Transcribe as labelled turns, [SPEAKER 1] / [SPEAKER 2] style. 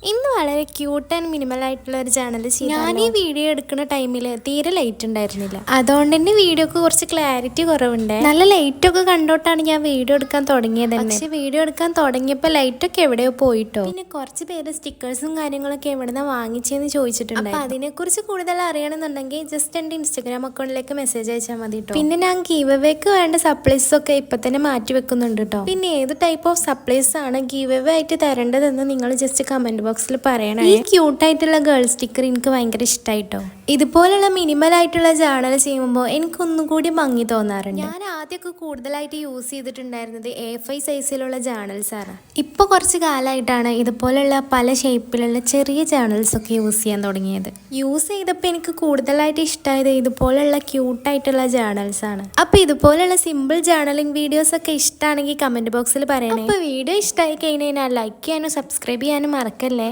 [SPEAKER 1] ഇന്ന് വളരെ cute and minimal ആയിട്ടുള്ള ഒരു ചാനൽ ഞാൻ ഈ വീഡിയോ എടുക്കുന്ന ടൈമിൽ തീരെ ലൈറ്റ് ഉണ്ടായിരുന്നില്ല. അതുകൊണ്ട് തന്നെ വീഡിയോക്ക് കുറച്ച് ക്ലാരിറ്റി കുറവുണ്ട്. നല്ല ലൈറ്റ് ഒക്കെ കണ്ടോട്ടാണ് ഞാൻ വീഡിയോ എടുക്കാൻ തുടങ്ങിയത് തന്നെ. പക്ഷെ വീഡിയോ എടുക്കാൻ തുടങ്ങിയപ്പോൾ ലൈറ്റ് ഒക്കെ എവിടെയോ പോയിട്ടോ. പിന്നെ കുറച്ച് പേര് സ്റ്റിക്കേഴ്സും കാര്യങ്ങളൊക്കെ എവിടുന്ന വാങ്ങിച്ചെന്ന് ചോദിച്ചിട്ടുണ്ട്. അപ്പൊ അതിനെക്കുറിച്ച് കൂടുതൽ അറിയണമെന്നുണ്ടെങ്കിൽ ജസ്റ്റ് എൻ്റെ ഇൻസ്റ്റാഗ്രാം അക്കൗണ്ടിലേക്ക് മെസ്സേജ് അയച്ചാൽ മതി കേട്ടോ. പിന്നെ ഞാൻ ഗീവ് അവേക്ക് വേണ്ട സപ്ലൈസ് ഒക്കെ ഇപ്പൊ തന്നെ മാറ്റി വെക്കുന്നുണ്ട് കേട്ടോ. പിന്നെ ഏത് ടൈപ്പ് ഓഫ് സപ്ലൈസ് ആണ് ഗീവ് അവേ ആയിട്ട് തരേണ്ടതെന്ന് നിങ്ങൾ ജസ്റ്റ് കമന്റ് ബോക്സിൽ പറയണേ. ഈ ക്യൂട്ടായിട്ടുള്ള ഗേൾ സ്റ്റിക്കർ എനിക്ക് ഭയങ്കര ഇഷ്ടമായിട്ടോ. ഇതുപോലുള്ള മിനിമൽ ആയിട്ടുള്ള ജേർണൽ ചെയ്യുമ്പോൾ എനിക്കൊന്നും കൂടി ഭംഗി തോന്നാറുണ്ട്. ഞാൻ ആദ്യമൊക്കെ കൂടുതലായിട്ട് യൂസ് ചെയ്തിട്ടുണ്ടായിരുന്നത് A5 സൈസിലുള്ള ജേർണൽസ് ആണ്. ഇപ്പൊ കുറച്ച് കാലമായിട്ടാണ് ഇതുപോലുള്ള പല ഷേപ്പിലുള്ള ചെറിയ ജേർണൽസ് ഒക്കെ യൂസ് ചെയ്യാൻ തുടങ്ങിയത്. യൂസ് ചെയ്തപ്പോൾ എനിക്ക് കൂടുതലായിട്ട് ഇഷ്ടമായത് ഇതുപോലുള്ള ക്യൂട്ടായിട്ടുള്ള ജേർണൽസ് ആണ്. അപ്പൊ ഇതുപോലുള്ള സിമ്പിൾ ജേർണലിംഗ് വീഡിയോസ് ഒക്കെ ഇഷ്ടമാണെങ്കിൽ കമന്റ് ബോക്സിൽ പറയണേ. അപ്പൊ വീഡിയോ ഇഷ്ടമായി കഴിഞ്ഞാൽ ലൈക്ക് ചെയ്യാനും സബ്സ്ക്രൈബ് ചെയ്യാനും മറക്കല്ലേ.